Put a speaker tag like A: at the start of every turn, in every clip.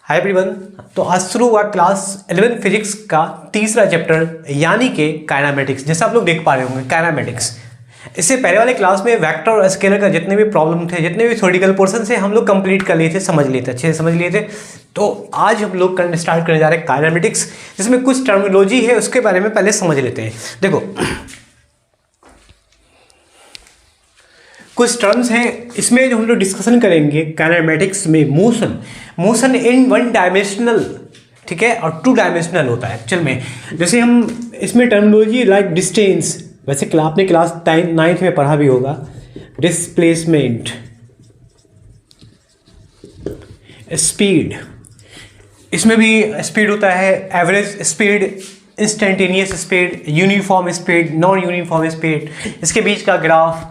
A: Hi everyone. तो आज शुरू हुआ क्लास 11 फिजिक्स का तीसरा चैप्टर यानी कि काइनेमेटिक्स। जैसे आप लोग देख पा रहे होंगे काइनेमेटिक्स। इससे पहले वाले क्लास में वेक्टर और स्केलर का जितने भी प्रॉब्लम थे, जितने भी थ्योरेटिकल पोर्शन से हम लोग कंप्लीट कर लिए थे, समझ लिए थे, अच्छे से समझ लिए थे। तो आज हम लोग स्टार्ट करने जा रहे हैं काइनेमेटिक्स, जिसमें कुछ टर्मिनोलॉजी है उसके बारे में पहले समझ लेते हैं। देखो कुछ टर्म्स हैं इसमें जो हम लोग डिस्कशन करेंगे काइनेमेटिक्स में। मोशन इन वन डायमेंशनल, ठीक है, और टू डायमेंशनल होता है एक्चुअल में। जैसे हम इसमें टर्मिनोलॉजी लाइक डिस्टेंस, वैसे आपने क्लास 9th में पढ़ा भी होगा। डिस्प्लेसमेंट, स्पीड, इसमें भी स्पीड होता है, average speed, instantaneous speed, uniform speed, non uniform speed, इसके बीच का ग्राफ,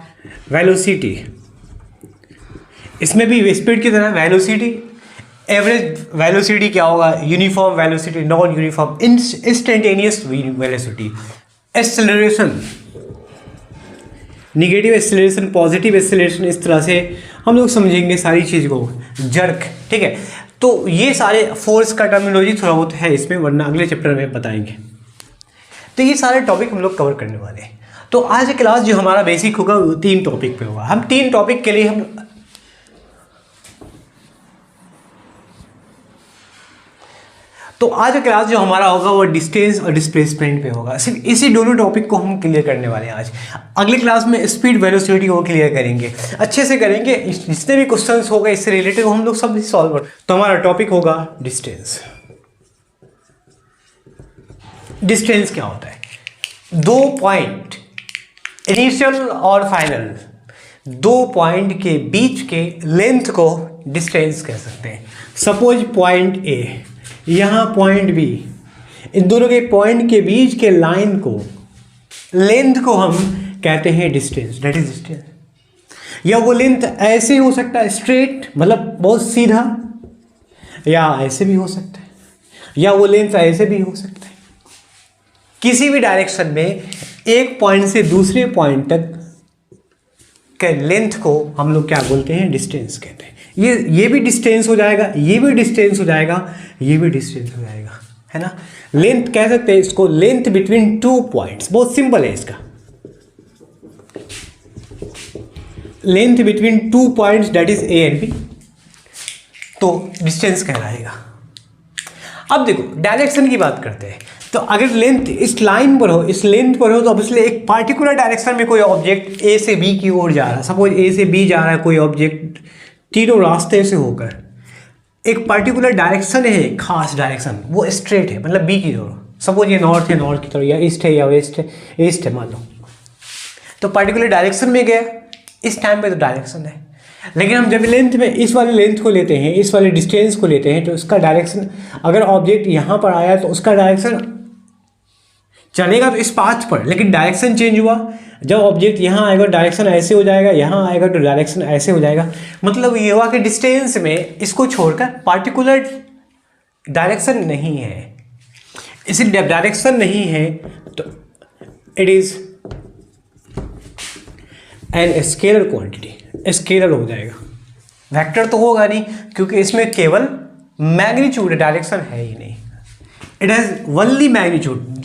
A: वेलोसिटी, इसमें भी स्पीड की तरह वेलोसिटी, एवरेज वेलोसिटी क्या होगा, uniform velocity, non uniform, instantaneous velocity, acceleration, negative acceleration, positive acceleration, इस तरह से हम लोग समझेंगे सारी चीज़ को। जर्क, ठीक है। तो ये सारे फोर्स का टर्मिनोलॉजी थोड़ा बहुत है इसमें, वरना अगले चैप्टर में बताएंगे। तो ये सारे टॉपिक हम लोग कवर करने वाले हैं। तो आज क्लास जो हमारा बेसिक होगा वो 3 टॉपिक पे होगा। हम 3 टॉपिक के लिए तो आज क्लास जो हमारा होगा वो डिस्टेंस और डिस्प्लेसमेंट पे होगा। सिर्फ इसी दोनों टॉपिक को हम क्लियर करने वाले हैं आज। अगली क्लास में स्पीड वेलोसिटी को क्लियर करेंगे, अच्छे से करेंगे। जितने भी क्वेश्चंस होगा इससे रिलेटेड हम लोग सब सॉल्व कर। तो हमारा टॉपिक होगा डिस्टेंस। डिस्टेंस क्या होता है? 2 पॉइंट, इनिशियल और फाइनल, 2 पॉइंट के बीच के लेंथ को डिस्टेंस कह सकते हैं। सपोज पॉइंट ए, यहाँ पॉइंट बी, इन दोनों के पॉइंट के बीच के लाइन को, लेंथ को हम कहते हैं डिस्टेंस, दैट इज डिस्टेंस। या वो लेंथ ऐसे हो सकता है स्ट्रेट, मतलब बहुत सीधा, या ऐसे भी हो सकता है, या वो लेंथ ऐसे भी हो सकता है। किसी भी डायरेक्शन में एक पॉइंट से दूसरे पॉइंट तक के लेंथ को हम लोग क्या बोलते हैं? डिस्टेंस कहते हैं। ये भी डिस्टेंस हो जाएगा, ये भी डिस्टेंस हो जाएगा, ये भी डिस्टेंस हो जाएगा, है ना। लेंथ कह सकते हैं इसको, लेंथ बिटवीन 2 पॉइंट्स। बहुत सिंपल है इसका, length between 2 points that is A and B, तो डिस्टेंस कहलाएगा। अब देखो डायरेक्शन की बात करते हैं। तो अगर लेंथ इस लाइन पर हो, इस लेंथ पर हो, तो ऑब्वियसली एक पार्टिकुलर डायरेक्शन में कोई ऑब्जेक्ट ए से बी की ओर जा रहा है। सपोज ए से बी जा रहा है कोई ऑब्जेक्ट, तीनों रास्ते से होकर एक पार्टिकुलर डायरेक्शन है, खास डायरेक्शन, वो स्ट्रेट है, मतलब बी की तरफ। सपोज ये नॉर्थ है, नॉर्थ की तरफ, या ईस्ट है, या वेस्ट है, ईस्ट है मान लो। तो पार्टिकुलर डायरेक्शन में गया, इस टाइम पे तो डायरेक्शन है। लेकिन हम जब लेंथ में इस वाले लेंथ को लेते हैं, इस वाले डिस्टेंस को लेते हैं, तो उसका डायरेक्शन, अगर ऑब्जेक्ट यहाँ पर आया तो उसका डायरेक्शन चलेगा तो इस पाथ पर, लेकिन डायरेक्शन चेंज हुआ। जब ऑब्जेक्ट यहाँ आएगा डायरेक्शन ऐसे हो जाएगा, यहाँ आएगा तो डायरेक्शन ऐसे हो जाएगा। मतलब ये हुआ कि डिस्टेंस में इसको छोड़कर पार्टिकुलर डायरेक्शन नहीं है। इसलिए डायरेक्शन नहीं है तो it is an scalar quantity, scalar हो जाएगा। वेक्टर तो होगा नहीं, क्योंकि इसमें केवल मैग्नीट्यूड, डायरेक्शन है ही नहीं। It has only magnitude.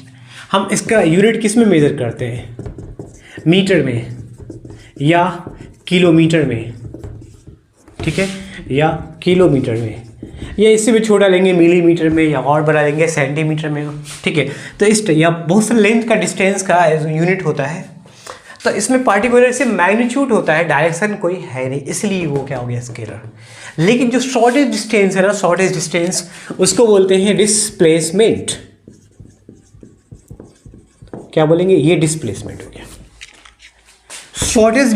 A: हम इसका यूनिट किस में मेजर करते हैं? मीटर में या किलोमीटर में, ठीक है, या किलोमीटर में, या इससे भी छोटा लेंगे मिलीमीटर में, या और बड़ा लेंगे सेंटीमीटर में, ठीक है। तो इस या बहुत सारे लेंथ का डिस्टेंस का यूनिट होता है। तो इसमें पार्टिकुलर से मैग्नीट्यूड होता है, डायरेक्शन कोई है नहीं, इसलिए वो क्या हो गया? स्केलर। लेकिन जो शॉर्टेज डिस्टेंस है ना, शॉर्टेज डिस्टेंस, उसको बोलते हैं डिस्प्लेसमेंट। क्या बोलेंगे? ये डिस्प्लेसमेंट हो गया। शॉर्टेज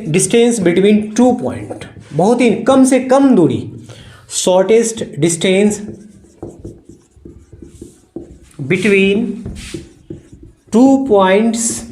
A: डिस्टेंस बिटवीन 2 पॉइंट, बहुत ही कम से कम दूरी, शॉर्टेस्ट डिस्टेंस बिटवीन 2 पॉइंट्स,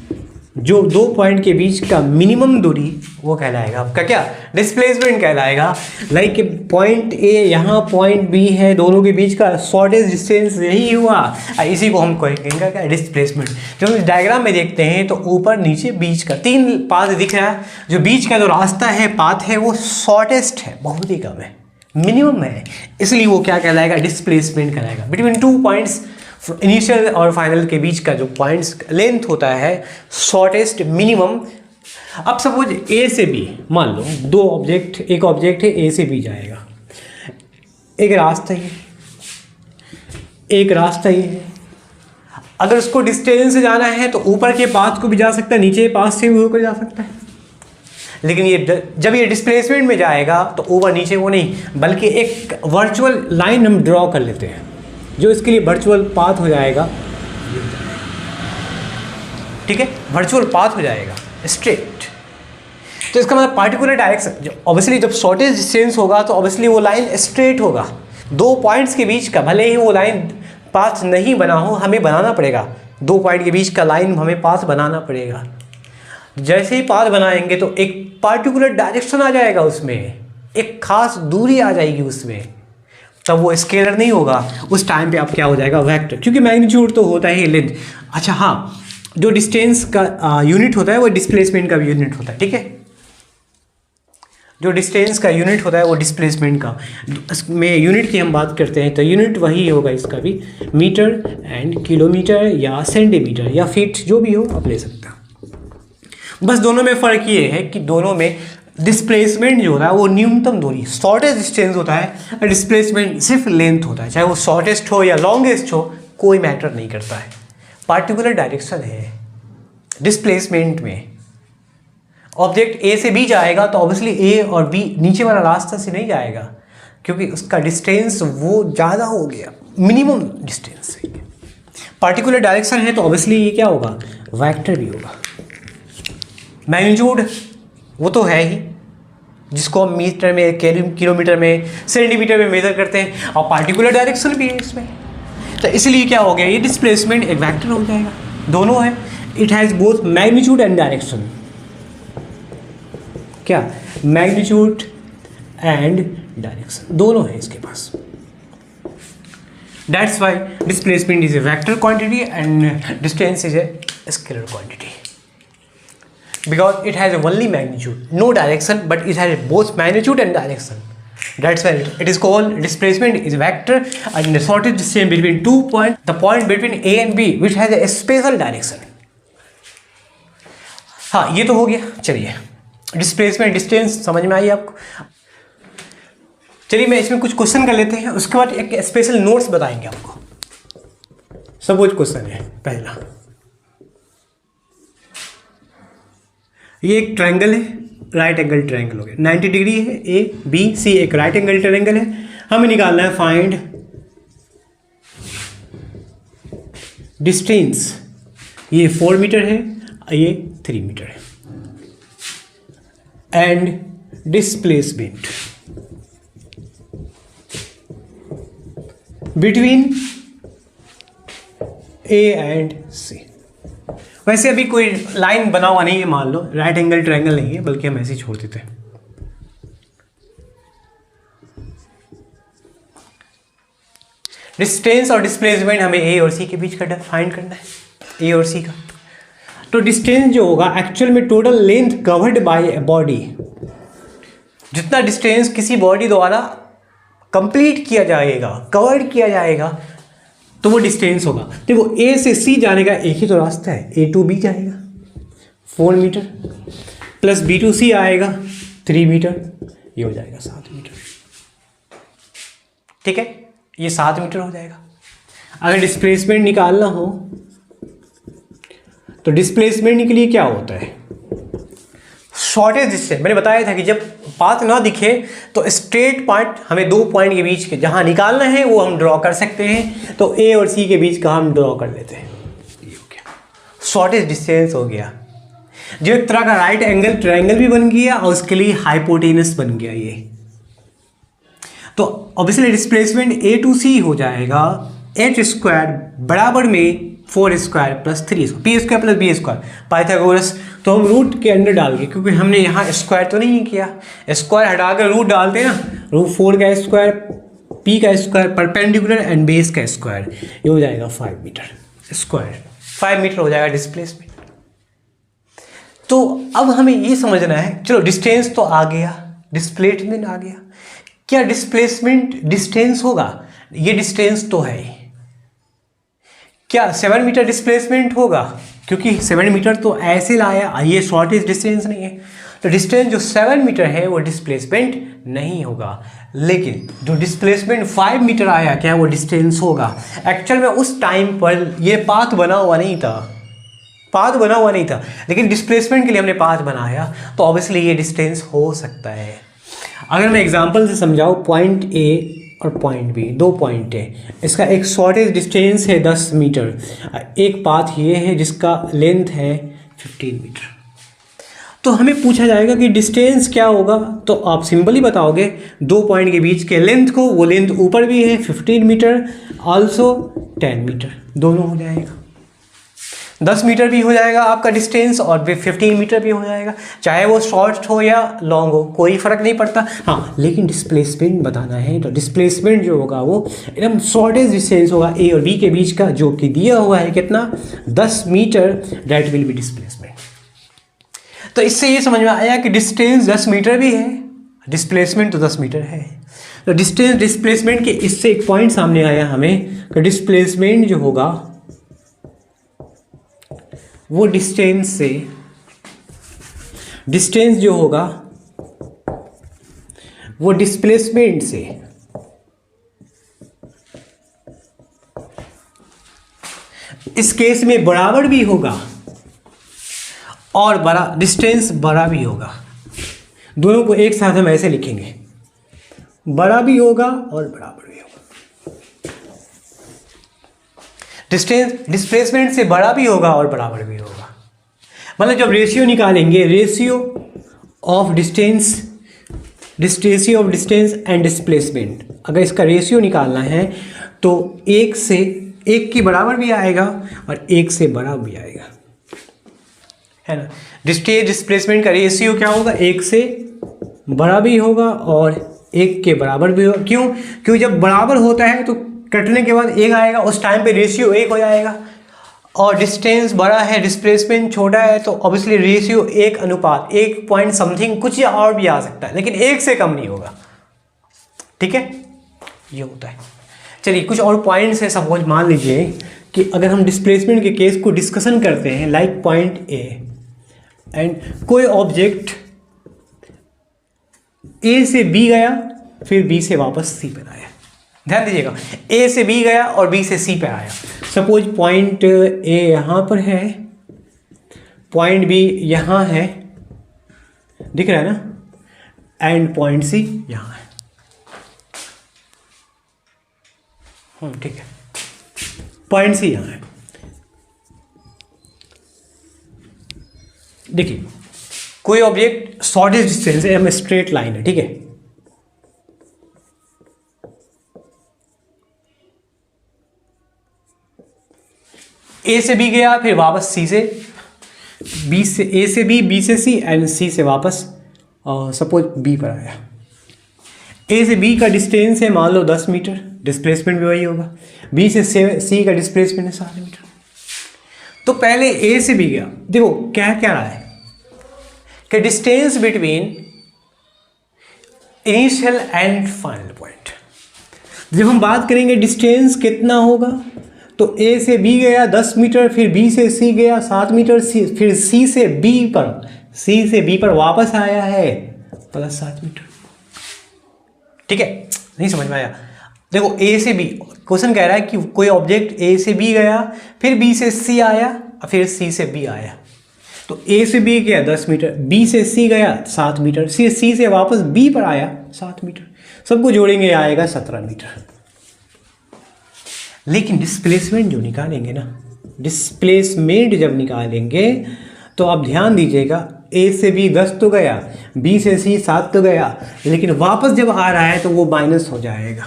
A: जो 2 पॉइंट के बीच का मिनिमम दूरी, वो कहलाएगा आपका क्या? डिस्प्लेसमेंट कहलाएगा। लाइक पॉइंट ए, यहाँ पॉइंट बी है, दोनों के बीच का शॉर्टेज डिस्टेंस यही हुआ, इसी को हम कहेंगे क्या? डिस्प्लेसमेंट। जब हम इस डायग्राम में देखते हैं तो ऊपर नीचे बीच का 3 पाथ दिख रहा है। जो बीच का जो रास्ता है, पाथ है, वो शॉर्टेस्ट है, बहुत ही कम है, मिनिमम है, इसलिए वो क्या कहलाएगा, डिस्प्लेसमेंट कहलाएगा। बिटवीन 2 पॉइंट्स इनिशियल और फाइनल के बीच का जो पॉइंट्स लेंथ होता है शॉर्टेस्ट मिनिमम। अब सपोज ए से बी, मान लो दो ऑब्जेक्ट, एक ऑब्जेक्ट है ए से बी जाएगा, एक रास्ता ही, एक रास्ता ही है। अगर उसको डिस्टेंस से जाना है तो ऊपर के पाथ को भी जा सकता है, नीचे पाथ से भी होकर जा सकता है। लेकिन ये जब ये डिस्प्लेसमेंट में जाएगा तो ऊपर नीचे वो नहीं, बल्कि एक वर्चुअल लाइन हम ड्रॉ कर लेते हैं जो इसके लिए वर्चुअल पाथ हो जाएगा। ठीक है, वर्चुअल पाथ हो जाएगा स्ट्रेट। तो इसका मतलब पार्टिकुलर डायरेक्शन, जो ऑब्वियसली जब शॉर्टेज डिस्टेंस होगा तो ऑब्वियसली वो लाइन स्ट्रेट होगा। दो पॉइंट्स के बीच का भले ही वो लाइन पाथ नहीं बना हो, हमें बनाना पड़ेगा। दो पॉइंट के बीच का लाइन हमें पाथ बनाना पड़ेगा। जैसे ही पाथ बनाएंगे तो एक पार्टिकुलर डायरेक्शन आ जाएगा, उसमें एक खास दूरी आ जाएगी उसमें, तब वो स्केलर नहीं होगा। उस टाइम पे आप क्या हो जाएगा, वेक्टर, क्योंकि मैग्नीट्यूड तो होता है लेंथ। अच्छा हाँ, जो डिस्टेंस का यूनिट होता है वो डिस्प्लेसमेंट का भी यूनिट होता है। ठीक है, जो डिस्टेंस का यूनिट होता है वो डिस्प्लेसमेंट का में यूनिट की हम बात करते हैं तो यूनिट वही होगा इसका भी, मीटर एंड किलोमीटर या सेंटीमीटर या फीट, जो भी हो आप ले सकते हो। बस दोनों में फ़र्क ये है कि दोनों में डिस्प्लेसमेंट जो होता है वो न्यूनतम दूरी, शॉर्टेस्ट डिस्टेंस होता है, और डिस्प्लेसमेंट सिर्फ लेंथ होता है। चाहे वो शॉर्टेस्ट हो या लॉन्गेस्ट हो, कोई मैटर नहीं करता है। पार्टिकुलर डायरेक्शन है डिस्प्लेसमेंट में। ऑब्जेक्ट ए से बी जाएगा तो ऑब्वियसली ए और बी नीचे वाला रास्ता से नहीं जाएगा, क्योंकि उसका डिस्टेंस वो ज़्यादा हो गया, मिनिमम डिस्टेंस है। पार्टिकुलर डायरेक्शन है तो ऑब्वियसली ये क्या होगा, वेक्टर भी होगा। मैग्नीट्यूड वो तो है ही, जिसको हम मीटर में, किलोमीटर में, सेंटीमीटर में मेजर करते हैं, और पार्टिकुलर डायरेक्शन भी है इसमें। तो इसलिए क्या हो गया, ये डिस्प्लेसमेंट एक वेक्टर हो जाएगा। दोनों है, it has both magnitude and direction. क्या, मैग्नीट्यूड एंड डायरेक्शन दोनों है इसके पास। That's why displacement is a vector quantity and distance is a scalar quantity, because it has only magnitude, no direction, but it has both magnitude and direction. That's why it is called displacement is vector, and the shortest distance between 2 points, the point between A and B, which has a special direction. हाँ, ये तो हो गया। चलिए, displacement distance समझ में आई आपको। चलिए मैं इसमें कुछ क्वेश्चन कर लेते हैं, उसके बाद एक स्पेशल नोट्स बताएंगे आपको। सपोज क्वेश्चन है पहला, ये एक ट्रायंगल है, राइट एंगल ट्रायंगल हो गया, 90 डिग्री है, ए बी सी एक राइट एंगल ट्रायंगल है। हमें निकालना है फाइंड डिस्टेंस। ये 4 मीटर है, ये 3 मीटर है, and displacement between A and C. वैसे अभी कोई लाइन बना हुआ नहीं है, मान लो राइट एंगल ट्रायंगल नहीं है, बल्कि हम ऐसे ही छोड़ देते हैं। डिस्टेंस और डिस्प्लेसमेंट हमें ए और सी के बीच का फाइंड करना है, ए और सी का। तो डिस्टेंस जो होगा एक्चुअल में total length covered by a body, जितना डिस्टेंस किसी बॉडी द्वारा कंप्लीट किया जाएगा, कवर्ड किया जाएगा, तो वो डिस्टेंस होगा। देखो ए से सी जाने का एक ही तो रास्ता है, ए टू बी जाएगा 4 मीटर, प्लस बी टू सी आएगा 3 मीटर, ये हो जाएगा 7 मीटर। ठीक है, ये 7 मीटर हो जाएगा। अगर डिस्प्लेसमेंट निकालना हो तो डिस्प्लेसमेंट के लिए क्या होता है, शॉर्टेज डिस्टेंस। मैंने बताया था कि जब पाथ ना दिखे तो स्ट्रेट पॉइंट हमें 2 पॉइंट के बीच के जहां निकालना है वो हम ड्रॉ कर सकते हैं। तो ए और सी के बीच का हम ड्रॉ कर लेते हैं, ये हो गया शॉर्टेज डिस्टेंस हो गया, जो एक तरह का राइट एंगल ट्रायंगल भी बन गया और उसके लिए हाइपोटेनस बन गया ये। तो obviously displacement A to C हो जाएगा एच स्क्वायर बराबर में 4 square plus 3 P square plus B square Pythagoras. तो हम रूट के अंदर डाल के, क्योंकि हमने यहाँ स्क्वायर तो नहीं किया, स्क्वायर हटाकर रूट डालते हैं ना, रूट 4 का स्क्वायर, पी का स्क्वायर, परपेंडिकुलर एंड बेस का स्क्वायर, ये हो जाएगा 5 मीटर स्क्वायर, 5 मीटर हो जाएगा डिस्प्लेसमेंट। तो अब हमें ये समझना है, चलो डिस्टेंस तो आ गया, डिस्प्लेसमेंट आ गया, क्या डिस्प्लेसमेंट डिस्टेंस होगा? ये डिस्टेंस तो है, क्या 7 मीटर डिस्प्लेसमेंट होगा? क्योंकि 7 मीटर तो ऐसे लाया, ये शॉर्टेज डिस्टेंस नहीं है, तो डिस्टेंस जो 7 मीटर है वो डिस्प्लेसमेंट नहीं होगा। लेकिन जो डिस्प्लेसमेंट 5 मीटर आया, क्या वो डिस्टेंस होगा? एक्चुअल में उस टाइम पर ये पाथ बना हुआ नहीं था, लेकिन डिस्प्लेसमेंट के लिए हमने पाथ बनाया, तो ऑब्वियसली ये डिस्टेंस हो सकता है। अगर मैं एग्जांपल से समझाऊँ, पॉइंट ए और पॉइंट बी, 2 पॉइंट है, इसका एक शॉर्टेज डिस्टेंस है 10 मीटर, एक पाथ ये है जिसका लेंथ है 15 मीटर। तो हमें पूछा जाएगा कि डिस्टेंस क्या होगा, तो आप सिंपली बताओगे 2 पॉइंट के बीच के लेंथ को, वो लेंथ ऊपर भी है 15 मीटर, ऑल्सो 10 मीटर, दोनों हो जाएगा। 10 मीटर भी हो जाएगा आपका डिस्टेंस और 15 मीटर भी हो जाएगा, चाहे वो शॉर्ट हो या लॉन्ग हो, कोई फ़र्क नहीं पड़ता। हाँ, लेकिन डिस्प्लेसमेंट बताना है, तो डिस्प्लेसमेंट जो होगा वो एकदम शॉर्टेज डिस्टेंस होगा ए और बी के बीच का, जो कि दिया हुआ है कितना, 10 metre, that will be displacement. तो इससे ये समझ में आया कि डिस्टेंस 10 मीटर भी है, डिस्प्लेसमेंट तो 10 मीटर है। तो डिस्टेंस डिस्प्लेसमेंट के इससे एक पॉइंट सामने आया हमें कि डिस्प्लेसमेंट जो होगा वो डिस्टेंस जो होगा वो डिस्प्लेसमेंट से इस केस में बराबर भी होगा और डिस्टेंस बड़ा भी होगा। दोनों को एक साथ हम ऐसे लिखेंगे, बड़ा भी होगा और बराबर भी होगा। डिस्टेंस डिस्प्लेसमेंट से बड़ा भी होगा और बराबर भी होगा। मतलब जब रेशियो निकालेंगे, ratio of distance and displacement, अगर इसका रेशियो निकालना है तो 1 के बराबर भी आएगा और 1 से बड़ा भी आएगा, है ना। डिस्टेंस डिस्प्लेसमेंट का रेशियो क्या होगा, 1 से बड़ा भी होगा और 1 के बराबर भी होगा। क्यों? क्योंकि जब बराबर होता है तो कटने के बाद 1 आएगा, उस टाइम पे रेशियो 1 हो जाएगा। और डिस्टेंस बड़ा है, डिस्प्लेसमेंट छोटा है, तो ऑब्वियसली रेशियो 1 अनुपात 1 पॉइंट समथिंग कुछ या और भी आ सकता है, लेकिन 1 से कम नहीं होगा। ठीक है, ये होता है। चलिए कुछ और पॉइंट्स है। सपोज मान लीजिए कि अगर हम डिस्प्लेसमेंट के केस को डिस्कशन करते हैं, लाइक पॉइंट ए एंड कोई ऑब्जेक्ट ए से बी गया, फिर बी से वापस सी पर आया। ध्यान दीजिएगा, ए से बी गया और बी से सी पर आया। सपोज पॉइंट ए यहाँ पर है, पॉइंट बी यहाँ है, दिख रहा है ना, एंड पॉइंट सी यहाँ है। ठीक है, पॉइंट सी यहाँ है। देखिए कोई ऑब्जेक्ट शॉर्टेस्ट डिस्टेंस है, स्ट्रेट लाइन है, ठीक है। ए से बी गया, फिर वापस सी से बी से ए से बी से सी एंड सी से वापस सपोज बी पर आया। ए से बी का डिस्टेंस है मान लो 10 मीटर, डिस्प्लेसमेंट भी वही होगा। बी से सी का डिस्प्लेसमेंट है 7 मीटर। तो पहले ए से बी गया, देखो क्या क्या रहा है कि distance between initial and final point. जब हम बात करेंगे डिस्टेंस कितना होगा, तो ए से बी गया 10 मीटर, फिर बी से सी गया 7 मीटर, फिर सी से बी पर वापस आया है प्लस 7 मीटर। ठीक है, नहीं समझ में आया? देखो ए से बी, क्वेश्चन कह रहा है कि कोई ऑब्जेक्ट ए से बी गया, फिर बी से सी आया, फिर सी से बी आया। तो ए से बी गया 10 मीटर, बी से सी गया 7 मीटर, सी से वापस बी पर आया 7 मीटर, सबको जोड़ेंगे आएगा 17 मीटर। लेकिन डिस्प्लेसमेंट जो निकालेंगे ना, डिस्प्लेसमेंट जब निकालेंगे तो आप ध्यान दीजिएगा, ए से बी 10 तो गया, बी से सी 7 तो गया, लेकिन वापस जब आ रहा है तो वो माइनस हो जाएगा।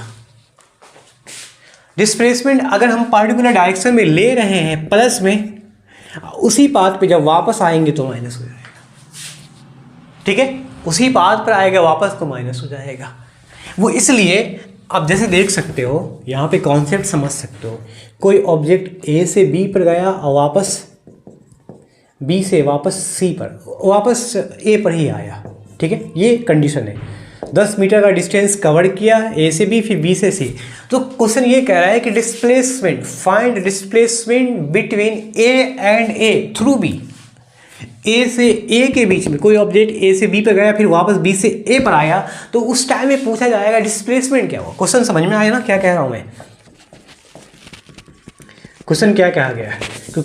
A: डिस्प्लेसमेंट अगर हम पार्टिकुलर डायरेक्शन में ले रहे हैं प्लस में, उसी पाथ पे जब वापस आएंगे तो माइनस हो जाएगा। ठीक है, उसी पाथ पर आएगा वापस तो माइनस हो जाएगा। वो इसलिए आप जैसे देख सकते हो, यहाँ पे कॉन्सेप्ट समझ सकते हो। कोई ऑब्जेक्ट ए से बी पर गया और वापस बी से वापस सी पर, वापस ए पर ही आया। ठीक है, ये कंडीशन है। 10 मीटर का डिस्टेंस कवर किया ए से बी, फिर बी से सी। तो क्वेश्चन ये कह रहा है कि displacement, find displacement between A and A through B. A से ए के बीच में कोई ऑब्जेक्ट ए से बी पर गया, फिर वापस बी से ए पर आया, तो उस टाइम में पूछा जाएगा डिस्प्लेसमेंट क्या हुआ। क्वेश्चन समझ में आया ना क्या कह रहा हूँ मैं? क्वेश्चन क्या कहा गया है कि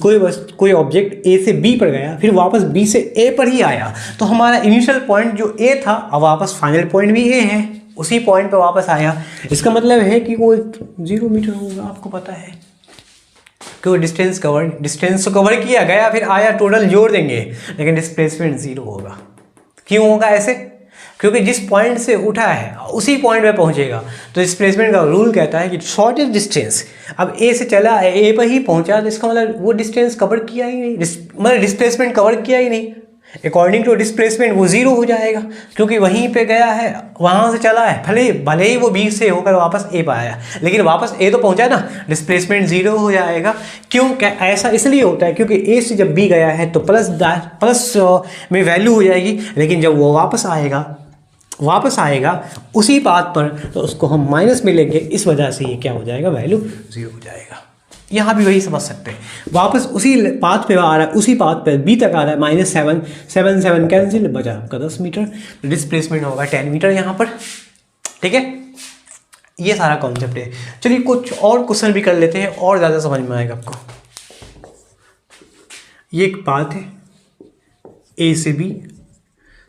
A: कोई ऑब्जेक्ट ए से बी पर गया, फिर वापस बी से ए पर ही आया, तो हमारा इनिशियल पॉइंट जो ए था, अब वापस फाइनल पॉइंट भी ए है, उसी पॉइंट पर वापस आया। इसका मतलब है कि वो 0 मीटर होगा, आपको पता है कि डिस्टेंस तो कवर किया गया, फिर आया, टोटल जोड़ देंगे, लेकिन डिस्प्लेसमेंट 0 होगा। क्यों होगा ऐसे? क्योंकि जिस पॉइंट से उठा है उसी पॉइंट पे पहुंचेगा। तो डिस्प्लेसमेंट का रूल कहता है कि शॉर्टेस्ट डिस्टेंस, अब ए से चला ए पर ही पहुंचा, तो इसका मतलब वो डिस्टेंस कवर किया ही नहीं, मतलब डिस्प्लेसमेंट कवर किया ही नहीं। अकॉर्डिंग टू डिस्प्लेसमेंट वो 0 हो जाएगा, क्योंकि वहीं पे गया है, वहाँ से चला है, भले ही वो बी से होकर वापस ए पर आया, लेकिन वापस ए तो पहुंचा ना, डिस्प्लेसमेंट 0 हो जाएगा। क्यों? क्या ऐसा इसलिए होता है क्योंकि ए से जब बी गया है तो प्लस में वैल्यू हो जाएगी, लेकिन जब वो वापस आएगा उसी पाथ पर, तो उसको हम माइनस में लेंगे, इस वजह से ये क्या हो जाएगा, वैल्यू 0 हो जाएगा। यहाँ भी वही समझ सकते हैं, वापस उसी पाथ पे आ रहा है, उसी पाथ पे बी तक आ रहा है, -7 कैंसिल, बचा आपका 10 मीटर, डिस्प्लेसमेंट होगा 10 मीटर यहाँ पर। ठीक है, ये सारा कॉन्सेप्ट है। चलिए कुछ और क्वेश्चन भी कर लेते हैं और ज़्यादा समझ में आएगा आपको। ये एक पाथ है ए से बी,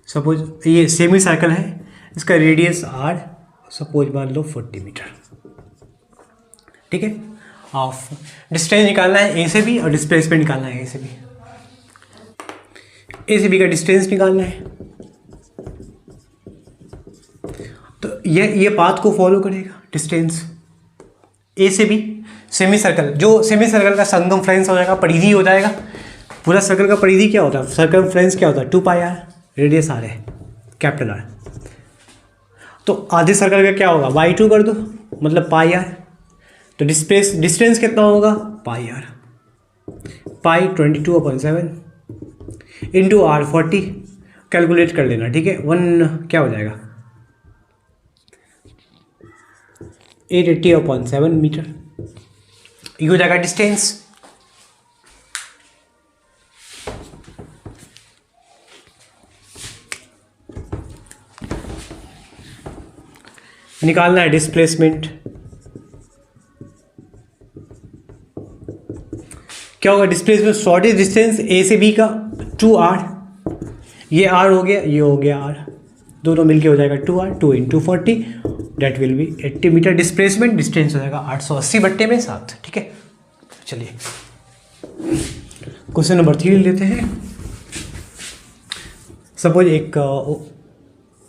A: सपोज ये सेमी सर्कल है, इसका रेडियस r, सपोज मान लो 40 मीटर। ठीक है, ऑफ डिस्टेंस निकालना है ए से बी और डिस्प्लेसमेंट निकालना है ए से बी का डिस्टेंस निकालना है। तो ये पाथ को फॉलो करेगा, डिस्टेंस ए से बी, सेमी सर्कल, जो सेमी सर्कल का सरकमफ्रेंस हो जाएगा, परिधि हो जाएगा। पूरा सर्कल का परिधि क्या होता है, सरकमफ्रेंस क्या होता है, 2πr, रेडियस r है, कैपिटल R। तो आधे सर्कल का क्या होगा, y2 कर दो, मतलब πr। तो डिस्टेंस कितना होगा, πr, पाई 22/7 इंटू r 40, कैलकुलेट कर लेना। ठीक है, 1 क्या हो जाएगा, 880/7 मीटर, ये हो जाएगा डिस्टेंस। निकालना है डिस्प्लेसमेंट, क्या होगा, डिस्प्लेसमेंट शॉर्टेस्ट डिस्टेंस ए से बी का 2r, ये r हो गया, ये हो गया r, दोनों मिलके हो जाएगा 2r, 2 × 40, that will be 80 metre. Displacement distance हो जाएगा 880/7। ठीक है, चलिए क्वेश्चन नंबर 3 लेते हैं। सपोज एक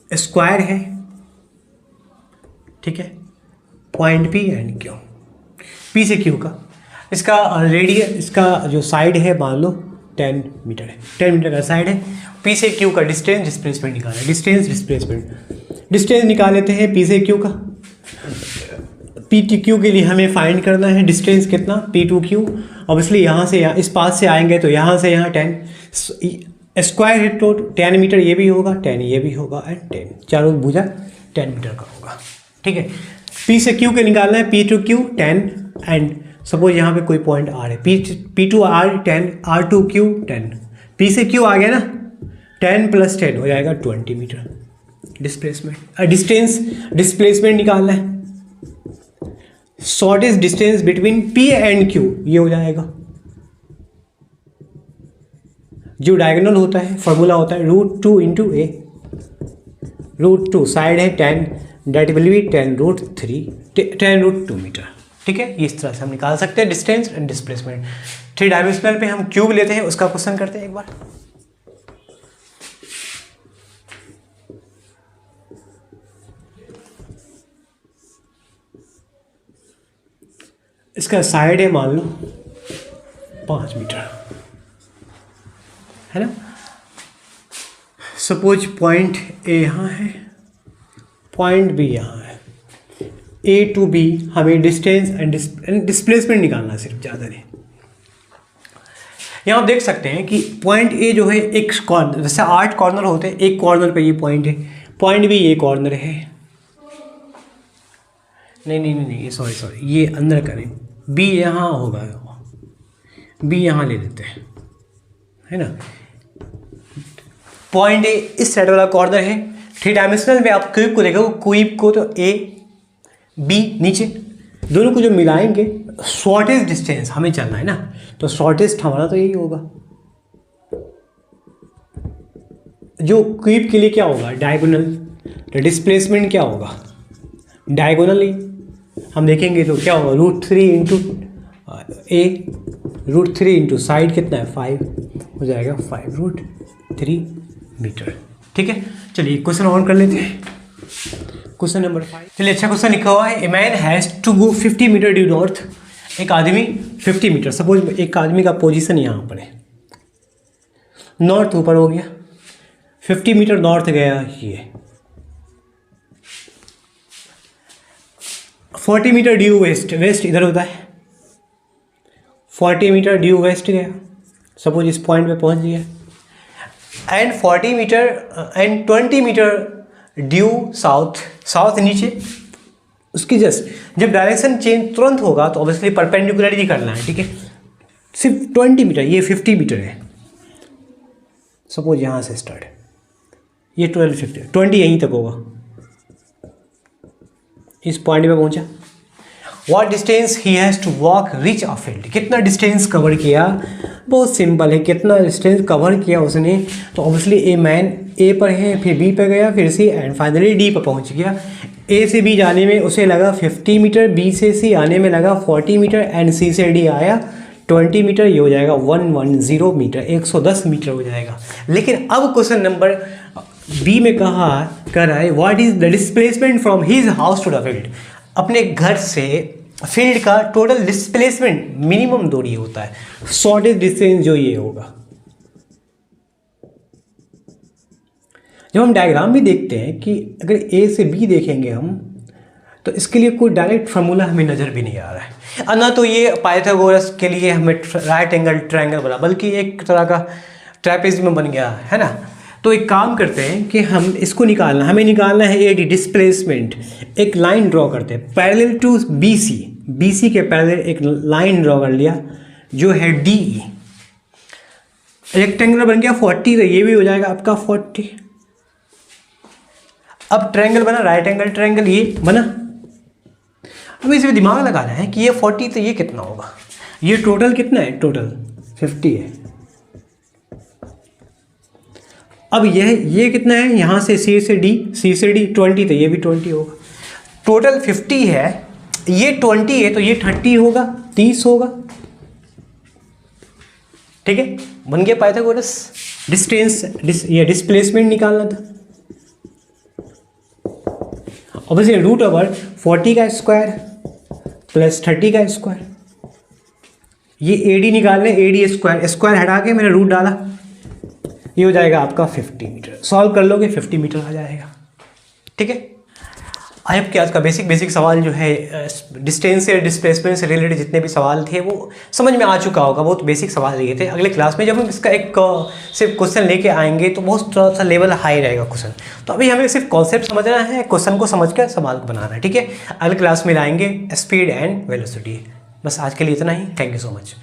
A: स्क्वायर है, ठीक है, point P and Q, P से Q का, इसका रेडियस, इसका जो साइड है मान लो 10 मीटर है, 10 मीटर का साइड है। P से Q का डिस्टेंस डिस्प्लेसमेंट निकालना है, डिस्टेंस निकाल लेते हैं P से Q का। P to Q के लिए हमें फाइंड करना है डिस्टेंस कितना, P to Q। ऑब्वियसली यहाँ से इस पाथ से आएंगे तो यहाँ से यहाँ 10 स्क्वायर है, तो 10 मीटर ये भी होगा, 10 ये भी होगा, एंड 10 चारों भुजा 10 मीटर का होगा। ठीक है, P से Q के निकालना है, P to Q 10, and suppose यहाँ पे कोई पॉइंट R है, P to R 10, R to Q 10, P से Q आ गया ना, 10 + 10 हो जाएगा 20 मीटर डिस्प्लेसमेंट निकालना है। Shortest distance between P and Q, ये हो जाएगा, जो डायगोनल होता है, फॉर्मूला होता है √2 × a, √2 साइड है 10, डेट विल बी 10√2 मीटर। ठीक है, इस तरह से हम निकाल सकते हैं डिस्टेंस एंड डिस्प्लेसमेंट। 3 डायमेंशनल पे हम क्यूब लेते हैं, उसका क्वेश्चन करते हैं एक बार। इसका साइड है मान लो 5 मीटर, है ना। सपोज पॉइंट ए यहाँ है, पॉइंट बी यहाँ है, A to B हमें डिस्टेंस एंड डिस्प्लेसमेंट निकालना है, सिर्फ, ज़्यादा नहीं। यहाँ आप देख सकते हैं कि पॉइंट ए जो है एक कॉर्नर, जैसे 8 कॉर्नर होते हैं, एक कॉर्नर पे ये पॉइंट है, पॉइंट भी ये कॉर्नर है, नहीं सॉरी ये अंदर करें, बी यहाँ होगा, बी यहाँ ले लेते हैं, है ना। पॉइंट ए इस साइड वाला कॉर्नर है। थ्री डायमेंशनल में आप क्यूब को देखो, क्यूब को तो ए बी नीचे, दोनों को जो मिलाएंगे शॉर्टेस्ट डिस्टेंस हमें चलना है ना, तो शॉर्टेस्ट हमारा तो यही होगा। जो क्यूब के लिए क्या होगा, डायगोनल, तो डिस्प्लेसमेंट क्या होगा, डायगोनल ही हम देखेंगे तो क्या होगा, √3 इंटू ए, √3 इंटू साइड कितना है 5 हो जाएगा, 5√3 मीटर। ठीक है, चलिए क्वेश्चन ऑन कर लेते हैं। क्वेश्चन नंबर 5, चलिए अच्छा क्वेश्चन लिखा हुआ है, a man has to go 50 metre due north. एक आदमी 50 मीटर, सपोज एक आदमी का पोजीशन यहाँ पर है, नॉर्थ ऊपर हो गया, 50 मीटर नॉर्थ गया, ये 40 मीटर ड्यू वेस्ट, वेस्ट इधर होता है, 40 मीटर ड्यू वेस्ट गया, सपोज इस पॉइंट पे पहुंच गया, and 40 metre and 20 metre due south, south नीचे, उसकी जस्ट जब डायरेक्शन चेंज तुरंत होगा तो ऑब्वियसली परपेंडिकुलरली करना है। ठीक है, सिर्फ 20 मीटर, ये 50 मीटर है, सपोज यहाँ से स्टार्ट, ये 20 यहीं तक होगा, इस पॉइंट पे पहुंचा। What distance he has to walk reach a field, कितना डिस्टेंस कवर किया, बहुत सिंपल है, कितना डिस्टेंस कवर किया उसने, तो ऑब्वियसली ए मैन ए पर है, फिर बी पर गया, फिर सी, एंड फाइनली डी पर पहुंच गया। ए से बी जाने में उसे लगा 50 मीटर, बी से सी आने में लगा 40 मीटर, एंड सी से डी आया 20 मीटर, ये हो जाएगा 110 मीटर, 110 मीटर हो जाएगा। लेकिन अब क्वेश्चन नंबर बी में कहा कर रहा है, what is the displacement from his house to the field, अपने घर से फील्ड का टोटल डिस्प्लेसमेंट, मिनिमम दूरी होता है, शॉर्टेस्ट डिस्टेंस जो ये होगा। जब हम डायग्राम भी देखते हैं कि अगर ए से बी देखेंगे हम, तो इसके लिए कोई डायरेक्ट फार्मूला हमें नज़र भी नहीं आ रहा है, ना तो ये पाइथागोरस के लिए हमें राइट एंगल ट्रायंगल बना, बल्कि एक तरह का ट्रेपेजियम बन गया है ना। तो एक काम करते हैं कि हम इसको निकालना, हमें निकालना है एडी डिस्प्लेसमेंट। एक लाइन ड्रॉ करते हैं पैरेलल टू बीसी, बीसी के पैरेलल एक लाइन ड्रॉ कर लिया जो है डी, रेक्टेंगल बन गया 40, तो ये भी हो जाएगा आपका 40। अब ट्रायंगल बना, राइट एंगल ट्रायंगल ये बना। अब इसमें दिमाग लगाना है कि ये 40 तो ये कितना होगा, ये टोटल कितना है, टोटल 50 है। अब ये कितना है, यहाँ से सी से डी, सी से डी 20, तो ये भी 20 होगा। टोटल 50 है, ये 20 है, तो ये 30 होगा, 30 होगा। ठीक है, बन गया पाइथागोरस। डिस्टेंस, ये डिस्प्लेसमेंट निकालना था, ऑब्वियसली √40 का स्क्वायर प्लस 30 का स्क्वायर, ये एडी निकालने, एडी स्क्वायर, स्क्वायर हटा के मैंने रूट डाला, ये हो जाएगा आपका 50 मीटर। सॉल्व कर लोगे 50 मीटर आ जाएगा। ठीक है, आई होप कि आज का बेसिक सवाल जो है डिस्टेंस से डिस्प्लेसमेंट से रिलेटेड जितने भी सवाल थे वो समझ में आ चुका होगा। बहुत बेसिक सवाल लिए थे। अगले क्लास में जब हम इसका एक सिर्फ क्वेश्चन लेके आएंगे तो बहुत थोड़ा सा लेवल हाई रहेगा क्वेश्चन। तो अभी हमें सिर्फ कॉन्सेप्ट समझना है, क्वेश्चन को समझ कर सवाल को बनाना है। ठीक है, अगले क्लास में लाएंगे स्पीड एंड वेलोसिटी। बस आज के लिए इतना ही। Thank you so much.